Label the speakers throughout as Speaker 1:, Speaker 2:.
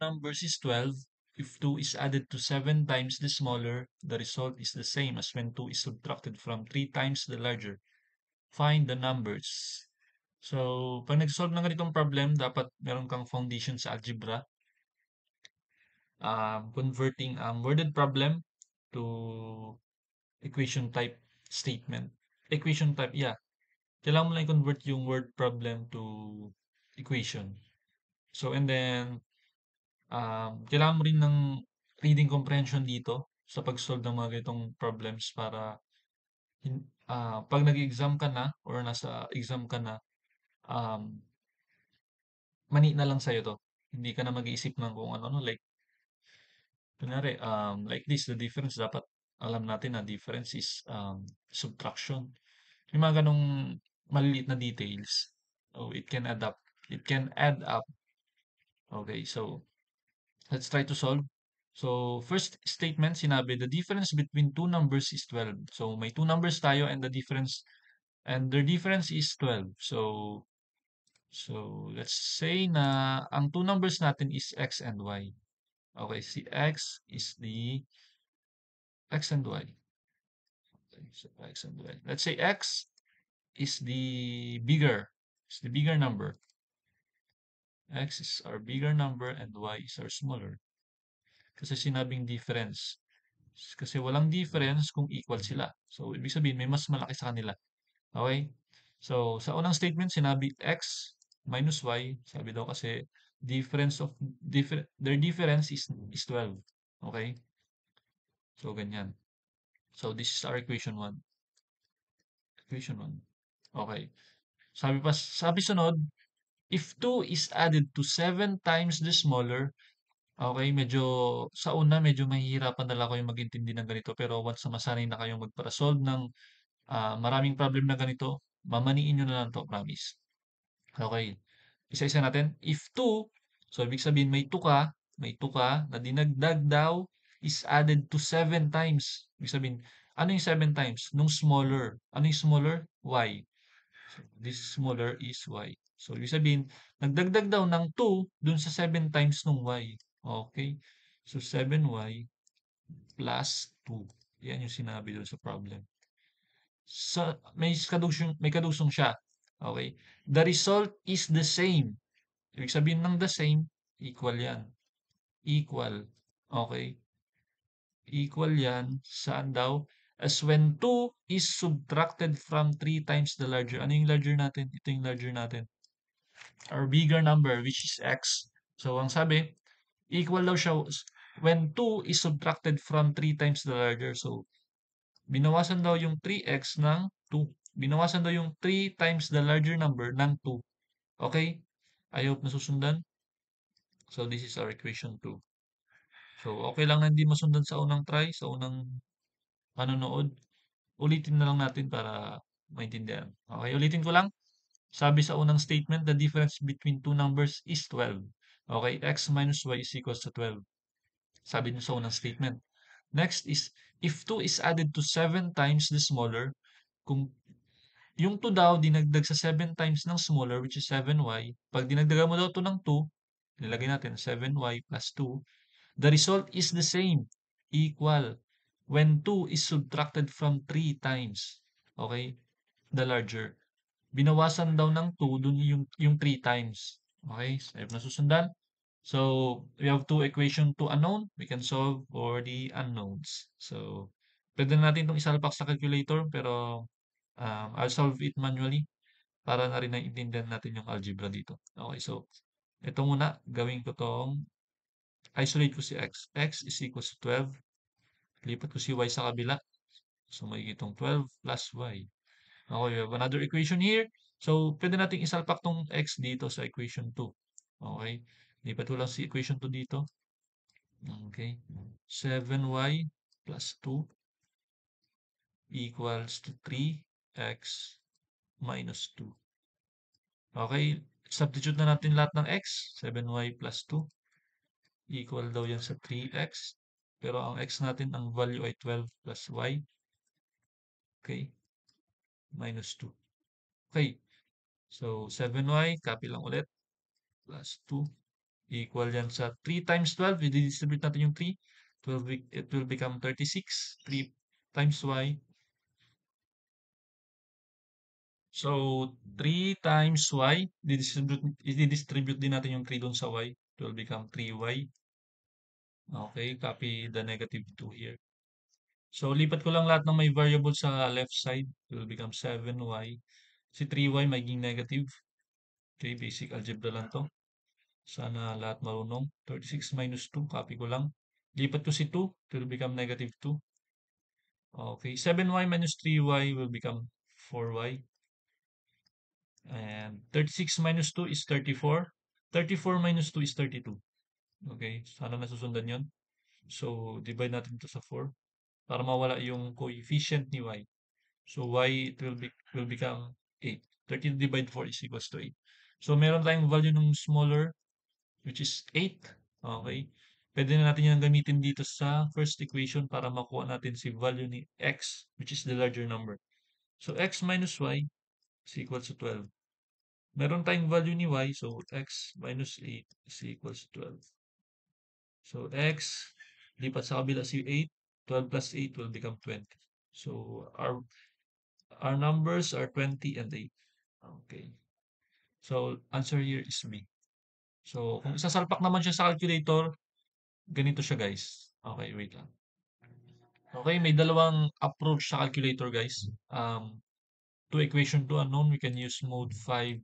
Speaker 1: numbers is 12, if 2 is added to 7 times the smaller, the result is the same as when 2 is subtracted from 3 times the larger. Find the numbers. So, pag nag-solve ng ganitong problem, dapat meron kang foundation sa algebra. Converting worded problem to equation type statement. Equation type, yeah. Kailangan mo lang i-convert yung word problem to equation. So, and then, kailangan mo rin ng reading comprehension dito sa pag-solve ng mga ganitong problems para pag nag-exam ka na or nasa exam ka na, um, mani na lang sa'yo to. Hindi ka na mag-iisip ng kung ano, like, kunwari, like this, the difference, dapat alam natin na difference is subtraction. Yung mga ganong maliliit na details. So, it can add up. It can add up. Okay, so, let's try to solve. So, first statement, sinabi, the difference between two numbers is 12. So, may two numbers tayo and their difference is 12. So let's say na ang two numbers natin is x and y. Okay, si x is the x and y. Okay, so x and y. Let's say x is the bigger number. X is our bigger number and y is our smaller. Kasi sinabing difference. Kasi walang difference kung equal sila. So, ibig sabihin, may mas malaki sa kanila. Okay? So, sa unang statement, sinabi x minus y. Sabi daw kasi, their difference is 12. Okay? So, ganyan. So, this is our equation 1. Equation 1. Okay. Sabi sunod, if 2 is added to 7 times the smaller, okay, sa una, medyo mahihirapan talaga kayong mag-intindi ng ganito. Pero once na masanay na kayong magpara-solve ng maraming problem na ganito, mamaniin nyo na lang to, promise. Okay. Isa-isa natin. If 2, so ibig sabihin may 2 ka na dinagdag daw is added to 7 times. Ibig sabihin, ano yung 7 times? Nung smaller. Ano yung smaller? Y. So, this smaller is y. So, ibig sabihin, nagdagdag daw ng 2 dun sa 7 times nung y. Okay? So, 7y plus 2. Yan yung sinabi dun sa problem. May kadugsong siya. Okay? The result is the same. Ibig sabihin ng the same, equal yan. Equal. Okay? Equal yan. Saan daw? As when 2 is subtracted from 3 times the larger. Ano yung larger natin? Ito yung larger natin. Our bigger number, which is x. So, ang sabi, equal daw siya when 2 is subtracted from 3 times the larger. So, binawasan daw yung 3x ng 2. Binawasan daw yung 3 times the larger number ng 2. Okay? I hope nasusundan. So, this is our equation 2. So, okay lang na hindi masundan sa unang try, sa unang panonood. Ulitin na lang natin para maintindihan. Okay, ulitin ko lang. Sabi sa unang statement, the difference between two numbers is 12. Okay, x minus y is equals to 12. Sabi niyo sa unang statement. Next is, if 2 is added to 7 times the smaller, kung yung 2 daw dinagdag sa 7 times ng smaller, which is 7y, pag dinagdagan mo daw ito ng 2, nilagay natin 7y plus 2, the result is the same, equal, when 2 is subtracted from 3 times, okay, the larger. Binawasan daw ng 2 dun yung 3 times. Okay, so if nasusundan. So, we have two equation, two unknown. We can solve for the unknowns. So, pwede na natin itong isalpak sa calculator, pero I'll solve it manually para na rin naiintindihan natin yung algebra dito. Okay, so, ito muna, gawin ko tong, isolate ko si x. X is equals to 12. Lipat ko si y sa kabila. So, magiging 12 plus y. Okay, we have another equation here. So, pwede nating isalpak tong x dito sa equation 2. Okay, lipat ko lang si equation 2 dito. Okay, 7y plus 2 equals to 3x minus 2. Okay, substitute na natin lahat ng x. 7y plus 2 equal daw yan sa 3x. Pero ang x natin, ang value ay 12 plus y. Okay, minus 2. Okay, so 7y, copy lang ulit, plus 2 Equal yan sa 3 times 12. I-distribute natin yung 3. 12, it will become 36. 3 times y. So, 3 times y. I-distribute din natin yung 3 doon sa y. It will become 3y. Okay, copy the negative 2 here. So, lipat ko lang lahat ng may variable sa left side. It will become 7y. Si 3y magiging negative. Okay, basic algebra lang to. Sana lahat marunong. 36 minus 2, copy ko lang. Lipat ko si 2, it will become negative 2. Okay, 7y minus 3y will become 4y. And 36 minus 2 is 34. 34 minus 2 is 32. Okay, sana nasusundan yon. So, divide natin ito sa 4 para mawala yung coefficient ni y. So, y it will become 8. 13 divided 4 is equals to 8. So, meron tayong value ng smaller, which is 8. Okay. Pwede na natin yung gamitin dito sa first equation para makuha natin si value ni x, which is the larger number. So, x minus y is equals to 12. Meron tayong value ni y, so x minus 8 is equals to 12. So, x, lipat sa kabila si 8. 12 plus 8 will become 20. So, our numbers are 20 and 8. Okay. So, answer here is B. So, kung isasalpak naman siya sa calculator, ganito siya guys. Okay, wait lang. Okay, may dalawang approach sa calculator guys. To equation to unknown, we can use mode 5,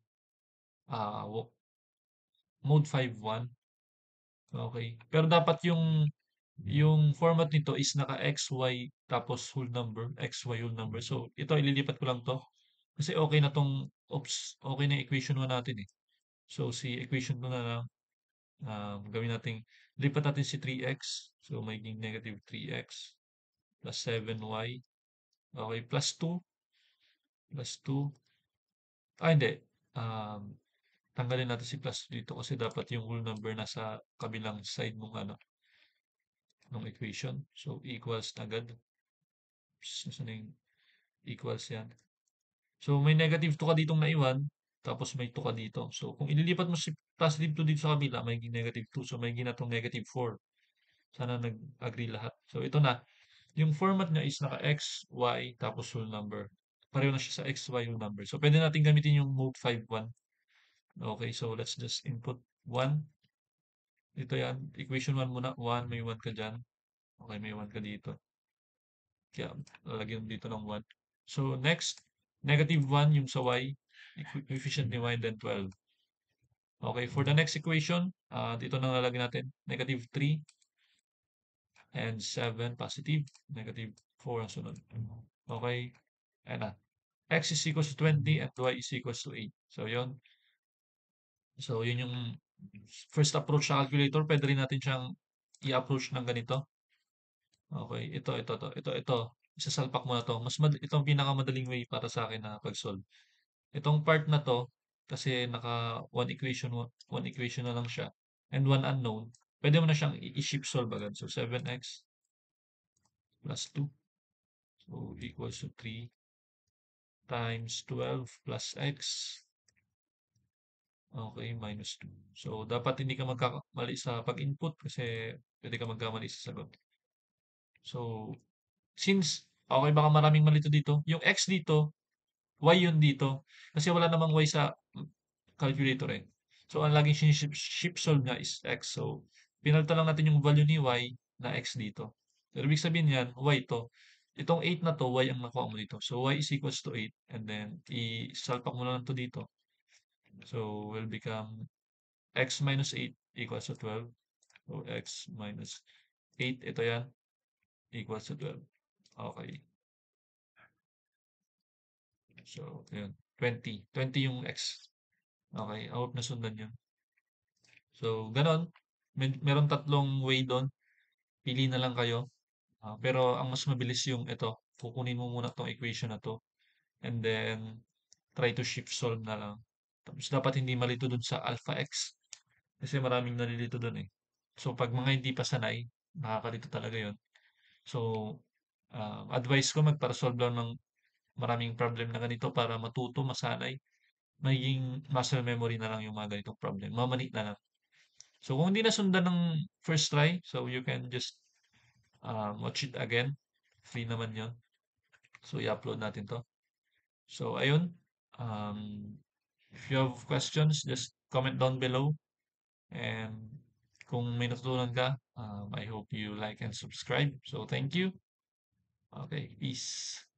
Speaker 1: mode 5.1. Okay. Pero dapat yung format nito is naka XY tapos whole number, XY whole number. So, ito ililipat ko lang to. Kasi okay na tong, okay na equation 1 natin eh. So, si equation 2 na lang, gawin natin, lipat natin si 3x. So, magiging negative 3x plus 7y. Okay, plus 2. Plus 2. Hindi. Tanggalin natin si plus dito kasi dapat yung whole number nasa kabilang side ng ano, ng equation. So, equals na agad. Saan yung equals yan? So, may negative 2 ka ditong naiwan, tapos may 2 ka dito. So, kung ililipat mo si positive 2 dito sa kabila, magiging negative 2. So, magiging na itong negative 4. Sana nag-agree lahat. So, ito na. Yung format niya is naka x, y, tapos whole number. Pareho na siya sa x, y, whole number. So, pwede natin gamitin yung mode 5.1. Okay, so let's just input 1. Ito yan. Equation 1 muna. 1, may 1 ka dyan. Okay, may 1 ka dito. Kaya, lalagyan dito ng 1. So, next, negative 1 yung sa y. Coefficient ni y, then 12. Okay, for the next equation, dito na lalagyan natin. Negative 3 and 7 positive. Negative 4 ang sunod. Okay, and x is equals to 20 and y is equals to 8. So, yun. So, yun yung first approach sa calculator. Pwede rin natin siyang i-approach ng ganito. Okay, ito. Isasalpak mo na to. Ito ang pinakamadaling way para sa akin na pag-solve. Itong part na to, kasi naka one equation na lang siya, and one unknown, pwede mo na siyang i-shift solve agad. So, 7x plus 2, so equals to 3 times 12 plus x, okay, minus 2. So, dapat hindi ka magkakamali sa pag-input kasi pwede ka magkamali sa sagot. So, since, okay, baka maraming malito dito. Yung x dito, y yun dito. Kasi wala namang y sa calculator eh. So, ang laging shift solve niya is x. So, pinalitan lang natin yung value ni y na x dito. Pero ibig sabihin yan, y to. Itong 8 na to, y ang nakuha mo dito. So, y is equals to 8. And then, isalpak mo lang to dito. So, will become x minus 8 equals to 12. So, x minus 8, ito yan, equals to 12. Okay. So, yun. 20. 20 yung x. Okay. I hope nasundan yun. So, ganon. Meron tatlong way doon. Pili na lang kayo. Pero ang mas mabilis yung ito. Kukunin mo muna tong equation na to. And then, try to shift solve na lang. Tapos, dapat hindi malito dun sa alpha x. Kasi maraming nalilito dun eh. So, pag mga hindi pa sanay, nakakalito talaga yon. So, advice ko magpara-solve lang ng maraming problem na ganito para matuto, masanay. Magiging muscle memory na lang yung mga ganitong problem. Mamani na lang. So, kung hindi nasundan ng first try, so you can just watch it again. Free naman yon. So, i-upload natin to. So, ayun. Um, if you have questions, just comment down below. And kung may natutunan ka, I hope you like and subscribe. So, thank you. Okay, peace.